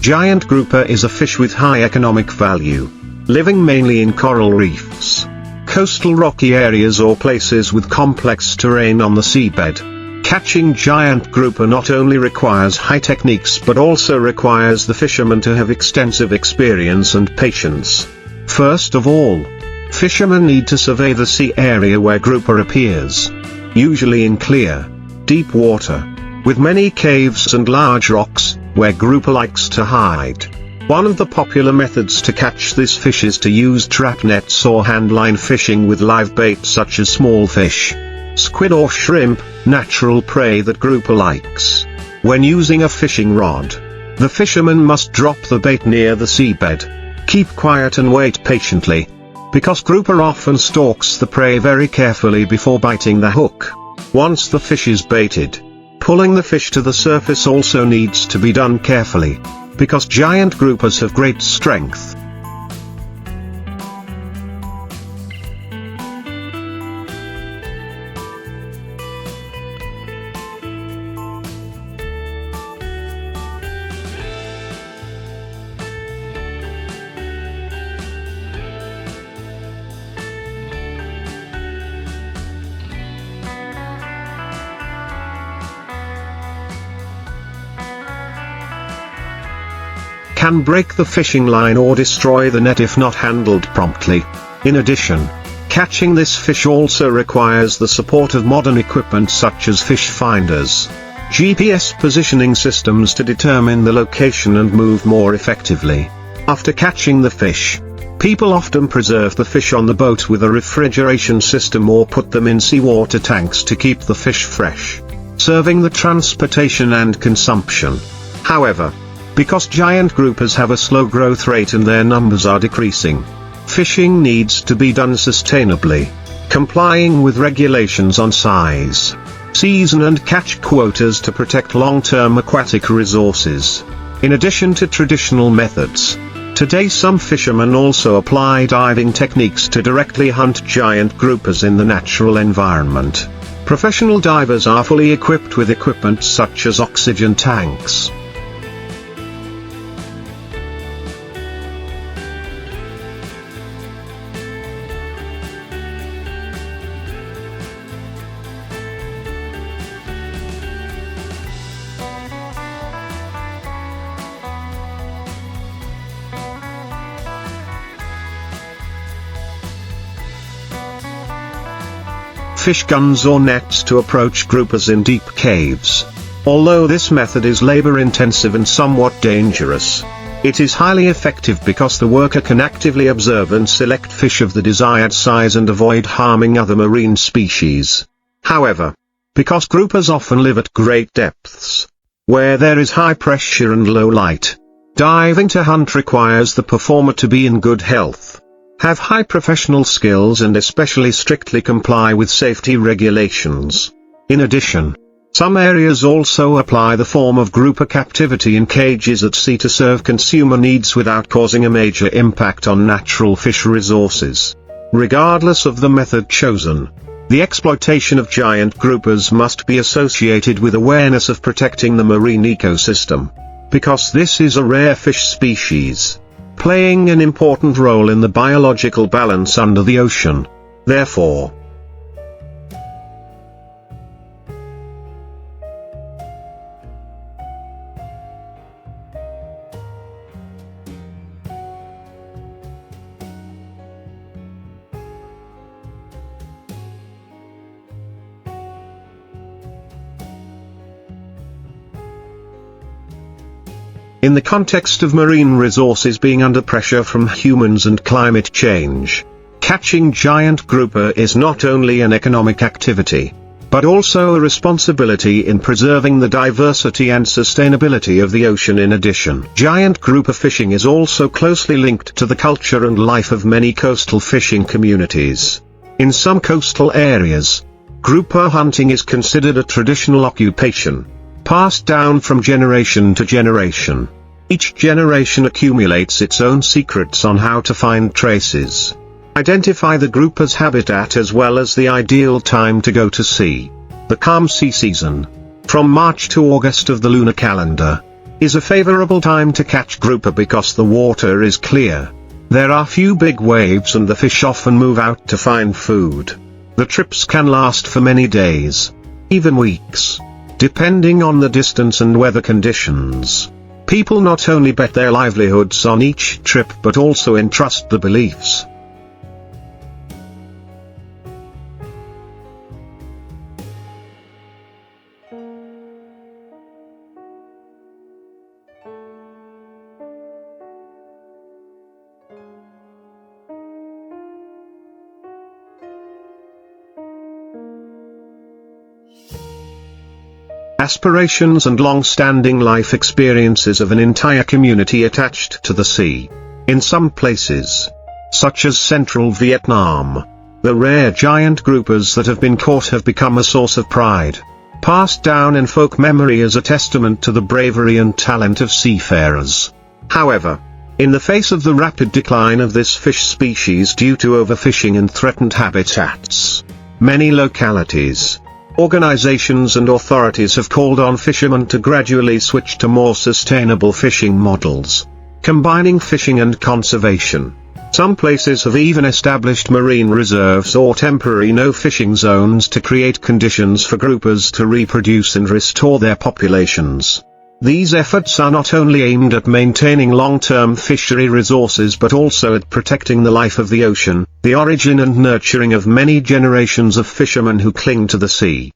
Giant grouper is a fish with high economic value, living mainly in coral reefs, coastal rocky areas or places with complex terrain on the seabed. Catching giant grouper not only requires high techniques but also requires the fisherman to have extensive experience and patience. First of all, fishermen need to survey the sea area where grouper appears, usually in clear, deep water, with many caves and large rocks, where grouper likes to hide. One of the popular methods to catch this fish is to use trap nets or handline fishing with live bait such as small fish, squid or shrimp, natural prey that grouper likes. When using a fishing rod, the fisherman must drop the bait near the seabed. Keep quiet and wait patiently, because grouper often stalks the prey very carefully before biting the hook. Once the fish is baited, pulling the fish to the surface also needs to be done carefully, because giant groupers have great strength. Can break the fishing line or destroy the net if not handled promptly. In addition, catching this fish also requires the support of modern equipment such as fish finders, GPS positioning systems to determine the location and move more effectively. After catching the fish, people often preserve the fish on the boat with a refrigeration system or put them in seawater tanks to keep the fish fresh, serving the transportation and consumption. However, because giant groupers have a slow growth rate and their numbers are decreasing, fishing needs to be done sustainably, complying with regulations on size, season and catch quotas to protect long-term aquatic resources. In addition to traditional methods, today some fishermen also apply diving techniques to directly hunt giant groupers in the natural environment. Professional divers are fully equipped with equipment such as oxygen tanks, fish guns or nets to approach groupers in deep caves. Although this method is labor-intensive and somewhat dangerous, it is highly effective because the worker can actively observe and select fish of the desired size and avoid harming other marine species. However, because groupers often live at great depths, where there is high pressure and low light, diving to hunt requires the performer to be in good health, have high professional skills and especially strictly comply with safety regulations. In addition, some areas also apply the form of grouper captivity in cages at sea to serve consumer needs without causing a major impact on natural fish resources. Regardless of the method chosen, the exploitation of giant groupers must be associated with awareness of protecting the marine ecosystem, because this is a rare fish species, playing an important role in the biological balance under the ocean. Therefore, in the context of marine resources being under pressure from humans and climate change, catching giant grouper is not only an economic activity, but also a responsibility in preserving the diversity and sustainability of the ocean. In addition, giant grouper fishing is also closely linked to the culture and life of many coastal fishing communities. In some coastal areas, grouper hunting is considered a traditional occupation, passed down from generation to generation. Each generation accumulates its own secrets on how to find traces, identify the grouper's habitat as well as the ideal time to go to sea. The calm sea season, from March to August of the lunar calendar, is a favorable time to catch grouper because the water is clear. There are few big waves and the fish often move out to find food. The trips can last for many days, even weeks, depending on the distance and weather conditions. People not only bet their livelihoods on each trip but also entrust the beliefs. Aspirations and long-standing life experiences of an entire community attached to the sea. In some places, such as central Vietnam, the rare giant groupers that have been caught have become a source of pride, passed down in folk memory as a testament to the bravery and talent of seafarers. However, in the face of the rapid decline of this fish species due to overfishing and threatened habitats, many localities, organizations and authorities have called on fishermen to gradually switch to more sustainable fishing models, combining fishing and conservation. Some places have even established marine reserves or temporary no-fishing zones to create conditions for groupers to reproduce and restore their populations. These efforts are not only aimed at maintaining long-term fishery resources but also at protecting the life of the ocean, the origin and nurturing of many generations of fishermen who cling to the sea.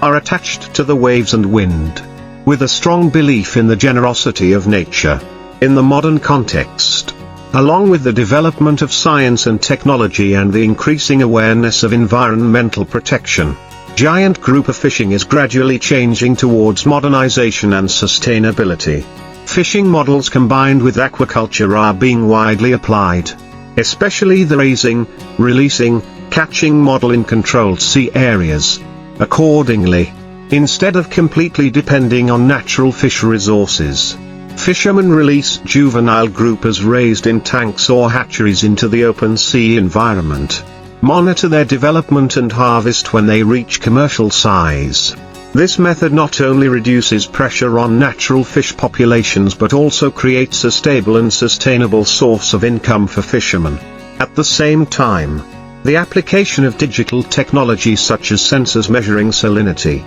Are attached to the waves and wind, with a strong belief in the generosity of nature. In the modern context, along with the development of science and technology and the increasing awareness of environmental protection, giant grouper fishing is gradually changing towards modernization and sustainability. Fishing models combined with aquaculture are being widely applied, especially the raising, releasing, catching model in controlled sea areas. Accordingly, instead of completely depending on natural fish resources, fishermen release juvenile groupers raised in tanks or hatcheries into the open sea environment, monitor their development and harvest when they reach commercial size. This method not only reduces pressure on natural fish populations but also creates a stable and sustainable source of income for fishermen. At the same time, the application of digital technology such as sensors measuring salinity,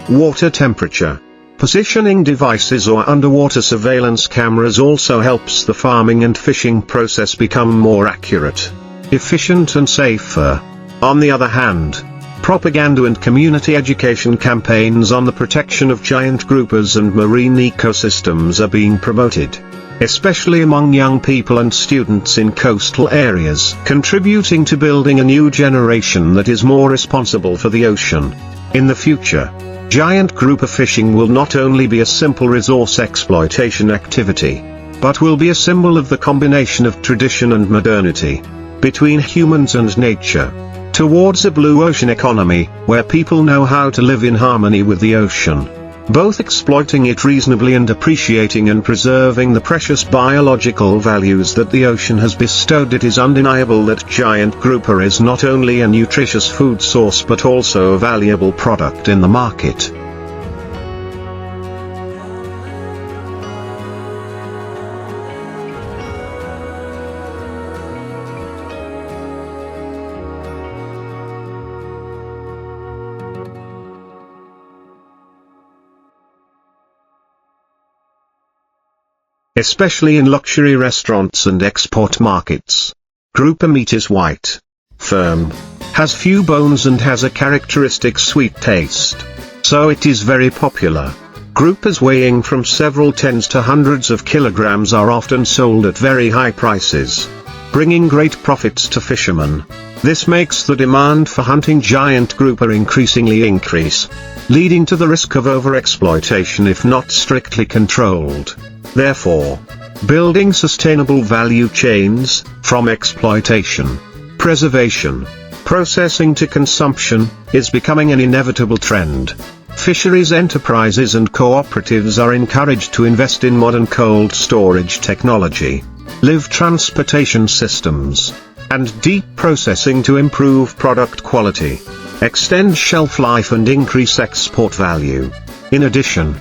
water temperature, positioning devices or underwater surveillance cameras also helps the farming and fishing process become more accurate, efficient and safer. On the other hand, propaganda and community education campaigns on the protection of giant groupers and marine ecosystems are being promoted, especially among young people and students in coastal areas, contributing to building a new generation that is more responsible for the ocean. In the future, giant grouper fishing will not only be a simple resource exploitation activity, but will be a symbol of the combination of tradition and modernity, between humans and nature, towards a blue ocean economy, where people know how to live in harmony with the ocean, both exploiting it reasonably and appreciating and preserving the precious biological values that the ocean has bestowed. It is undeniable that giant grouper is not only a nutritious food source but also a valuable product in the market. Especially in luxury restaurants and export markets. Grouper meat is white, firm, has few bones and has a characteristic sweet taste. So it is very popular. Groupers weighing from several tens to hundreds of kilograms are often sold at very high prices. bringing great profits to fishermen. This makes the demand for hunting giant grouper increasingly increase, leading to the risk of overexploitation if not strictly controlled. Therefore, building sustainable value chains, from exploitation, preservation, processing to consumption, is becoming an inevitable trend. Fisheries enterprises and cooperatives are encouraged to invest in modern cold storage technology, live transportation systems, and deep processing to improve product quality, extend shelf life and increase export value. In addition,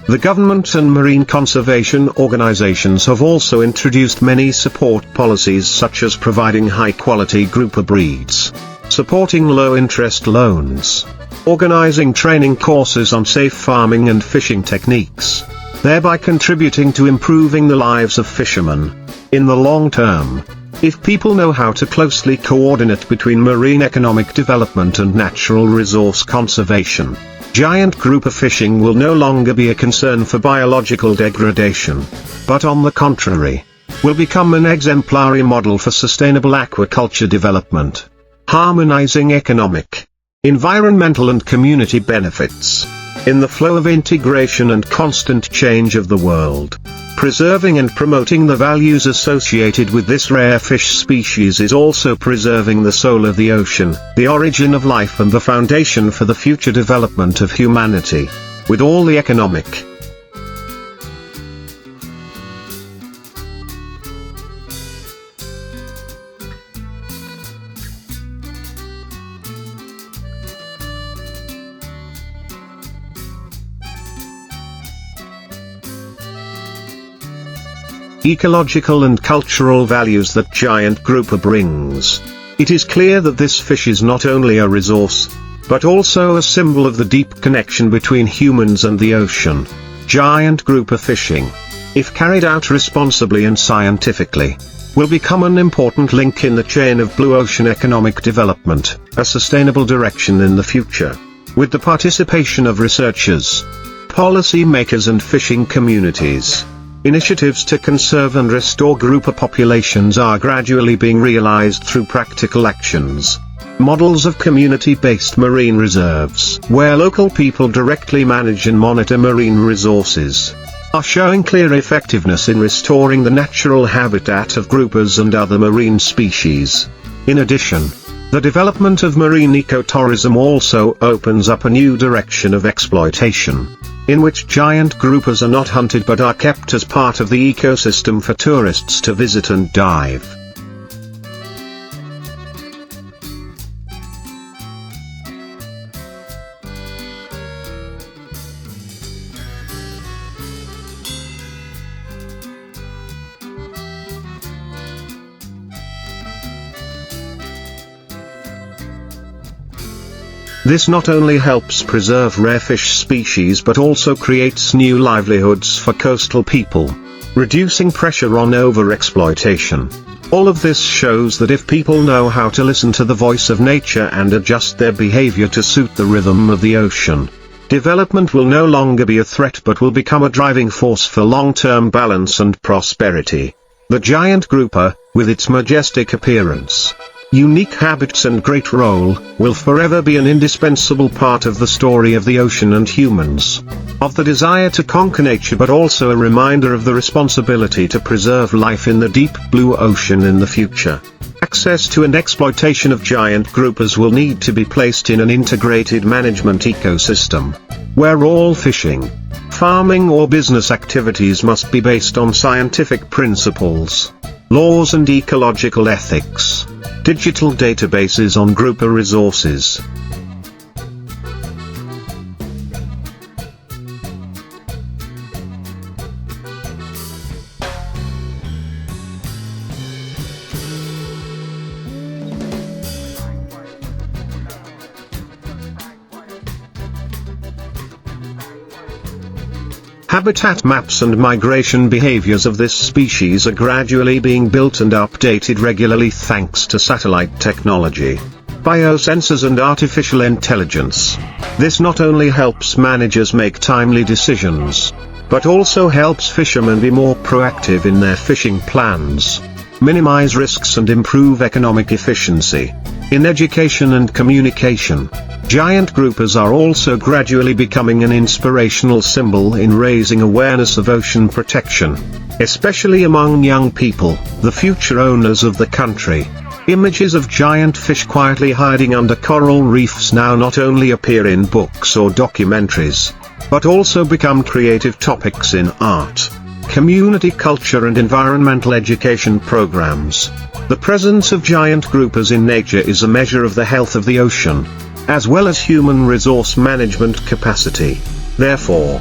the government and marine conservation organizations have also introduced many support policies such as providing high-quality grouper breeds, supporting low-interest loans, organizing training courses on safe farming and fishing techniques, thereby contributing to improving the lives of fishermen. In the long term, if people know how to closely coordinate between marine economic development and natural resource conservation, giant grouper fishing will no longer be a concern for biological degradation, but on the contrary, will become an exemplary model for sustainable aquaculture development, harmonizing economic, environmental and community benefits, in the flow of integration and constant change of the world. Preserving and promoting the values associated with this rare fish species is also preserving the soul of the ocean, the origin of life and the foundation for the future development of humanity. With all the economic, ecological and cultural values that giant grouper brings, it is clear that this fish is not only a resource, but also a symbol of the deep connection between humans and the ocean. Giant grouper fishing, if carried out responsibly and scientifically, will become an important link in the chain of blue ocean economic development, a sustainable direction in the future. With the participation of researchers, policy makers and fishing communities, initiatives to conserve and restore grouper populations are gradually being realized through practical actions. Models of community-based marine reserves, where local people directly manage and monitor marine resources, are showing clear effectiveness in restoring the natural habitat of groupers and other marine species. In addition, the development of marine ecotourism also opens up a new direction of exploitation, in which giant groupers are not hunted but are kept as part of the ecosystem for tourists to visit and dive. This not only helps preserve rare fish species but also creates new livelihoods for coastal people, reducing pressure on overexploitation. All of this shows that if people know how to listen to the voice of nature and adjust their behavior to suit the rhythm of the ocean, development will no longer be a threat but will become a driving force for long-term balance and prosperity. The giant grouper, with its majestic appearance, unique habits and great role, will forever be an indispensable part of the story of the ocean and humans, of the desire to conquer nature but also a reminder of the responsibility to preserve life in the deep blue ocean in the future. Access to and exploitation of giant groupers will need to be placed in an integrated management ecosystem, where all fishing, farming or business activities must be based on scientific principles, laws and ecological ethics. Digital databases on grouper resources. Habitat maps and migration behaviors of this species are gradually being built and updated regularly thanks to satellite technology, biosensors and artificial intelligence. This not only helps managers make timely decisions, but also helps fishermen be more proactive in their fishing plans, minimize risks and improve economic efficiency. In education and communication, giant groupers are also gradually becoming an inspirational symbol in raising awareness of ocean protection, especially among young people, the future owners of the country. Images of giant fish quietly hiding under coral reefs now not only appear in books or documentaries, but also become creative topics in art, community culture and environmental education programs. The presence of giant groupers in nature is a measure of the health of the ocean, as well as human resource management capacity. Therefore,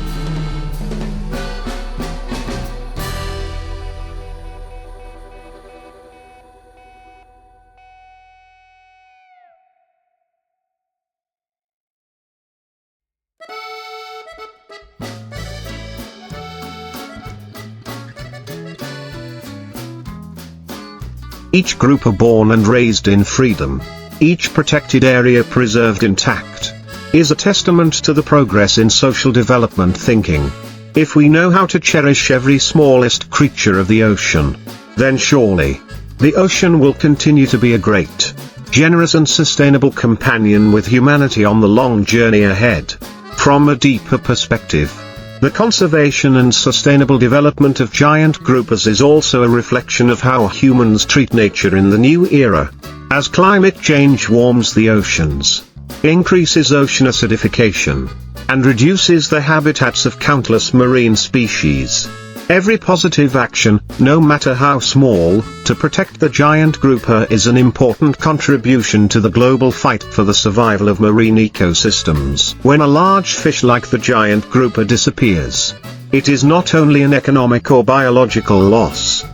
each grouper born and raised in freedom, each protected area preserved intact, is a testament to the progress in social development thinking. If we know how to cherish every smallest creature of the ocean, then surely, the ocean will continue to be a great, generous and sustainable companion with humanity on the long journey ahead. From a deeper perspective, the conservation and sustainable development of giant groupers is also a reflection of how humans treat nature in the new era. As climate change warms the oceans, increases ocean acidification, and reduces the habitats of countless marine species, every positive action, no matter how small, to protect the giant grouper is an important contribution to the global fight for the survival of marine ecosystems. When a large fish like the giant grouper disappears, it is not only an economic or biological loss.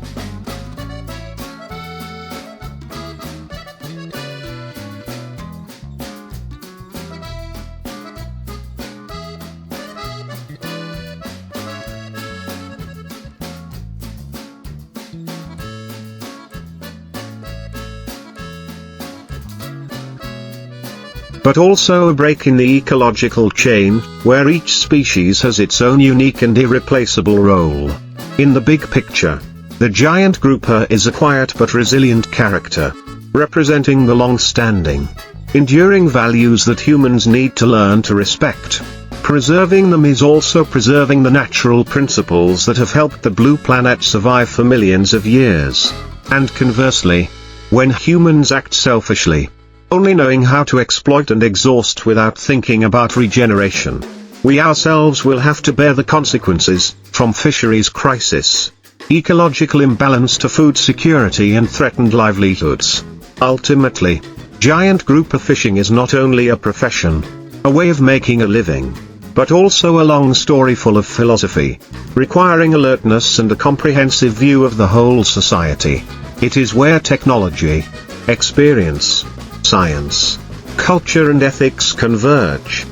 But also a break in the ecological chain, where each species has its own unique and irreplaceable role. In the big picture, the giant grouper is a quiet but resilient character, representing the long-standing, enduring values that humans need to learn to respect. Preserving them is also preserving the natural principles that have helped the blue planet survive for millions of years. And conversely, when humans act selfishly, only knowing how to exploit and exhaust without thinking about regeneration, we ourselves will have to bear the consequences, from fisheries crisis, ecological imbalance to food security and threatened livelihoods. Ultimately, giant grouper fishing is not only a profession, a way of making a living, but also a long story full of philosophy, requiring alertness and a comprehensive view of the whole society. It is where technology, experience, science, culture and ethics converge.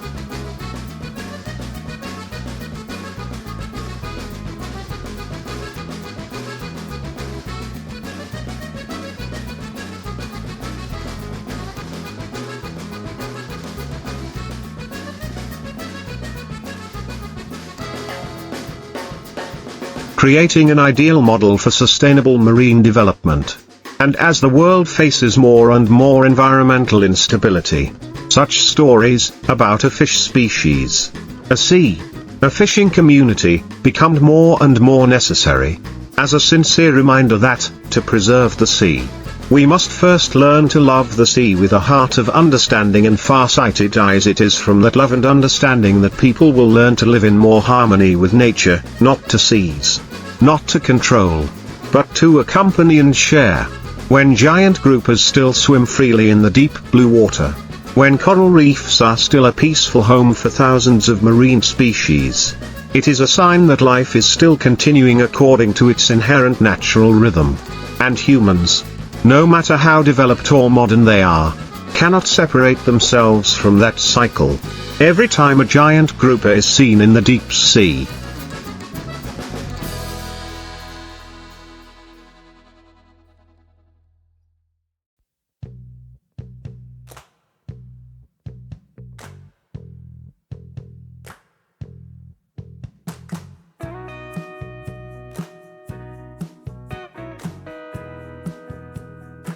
Creating an ideal model for sustainable marine development. And as the world faces more and more environmental instability, such stories about a fish species, a sea, a fishing community, become more and more necessary, as a sincere reminder that, to preserve the sea, we must first learn to love the sea with a heart of understanding and far-sighted eyes. It is from that love and understanding that people will learn to live in more harmony with nature, not to seize, not to control, but to accompany and share. When giant groupers still swim freely in the deep blue water, when coral reefs are still a peaceful home for thousands of marine species, it is a sign that life is still continuing according to its inherent natural rhythm. And humans, no matter how developed or modern they are, cannot separate themselves from that cycle. Every time a giant grouper is seen in the deep sea,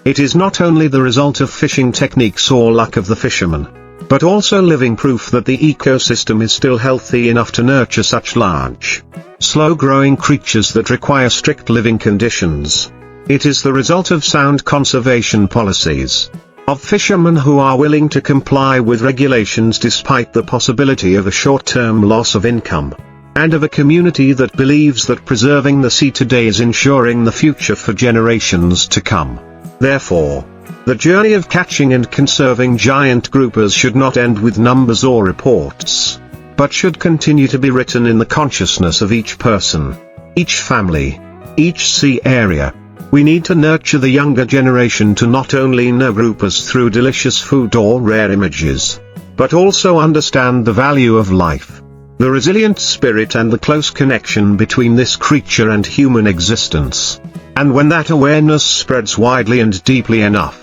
It is not only the result of fishing techniques or luck of the fisherman, but also living proof that the ecosystem is still healthy enough to nurture such large, slow-growing creatures that require strict living conditions. It is the result of sound conservation policies, of fishermen who are willing to comply with regulations despite the possibility of a short-term loss of income, and of a community that believes that preserving the sea today is ensuring the future for generations to come. Therefore, the journey of catching and conserving giant groupers should not end with numbers or reports, but should continue to be written in the consciousness of each person, each family, each sea area. We need to nurture the younger generation to not only know groupers through delicious food or rare images, but also understand the value of life, the resilient spirit and the close connection between this creature and human existence. And when that awareness spreads widely and deeply enough,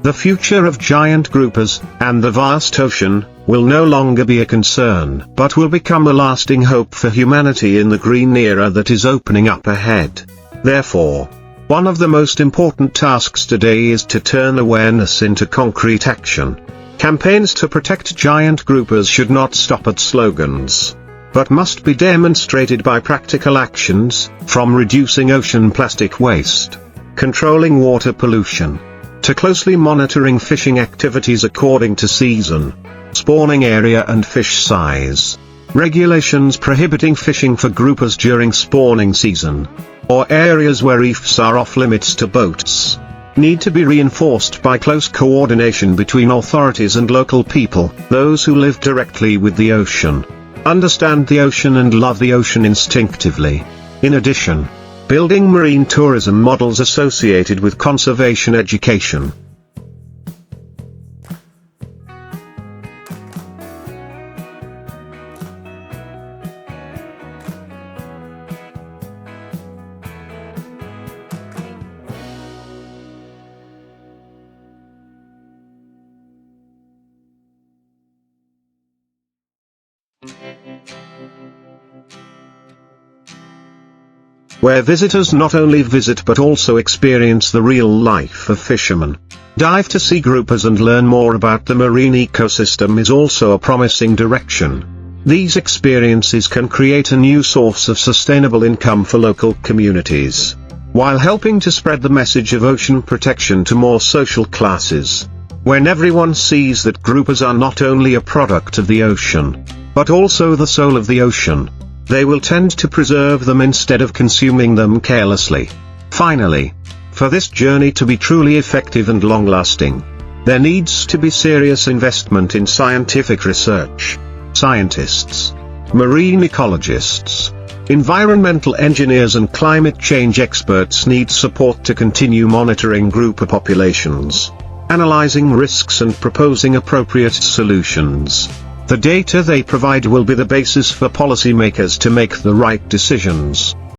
the future of giant groupers, and the vast ocean, will no longer be a concern, but will become a lasting hope for humanity in the green era that is opening up ahead. Therefore, one of the most important tasks today is to turn awareness into concrete action. Campaigns to protect giant groupers should not stop at slogans, but must be demonstrated by practical actions, from reducing ocean plastic waste, controlling water pollution, to closely monitoring fishing activities according to season, spawning area and fish size. Regulations prohibiting fishing for groupers during spawning season, or areas where reefs are off limits to boats, need to be reinforced by close coordination between authorities and local people, those who live directly with the ocean, understand the ocean and love the ocean instinctively. In addition, building marine tourism models associated with conservation education. Where visitors not only visit but also experience the real life of fishermen. Dive to sea groupers and learn more about the marine ecosystem is also a promising direction. These experiences can create a new source of sustainable income for local communities, while helping to spread the message of ocean protection to more social classes. When everyone sees that groupers are not only a product of the ocean, but also the soul of the ocean, they will tend to preserve them instead of consuming them carelessly. Finally, for this journey to be truly effective and long-lasting, there needs to be serious investment in scientific research. Scientists, marine ecologists, environmental engineers and climate change experts need support to continue monitoring grouper populations, analyzing risks and proposing appropriate solutions. The data they provide will be the basis for policymakers to make the right decisions.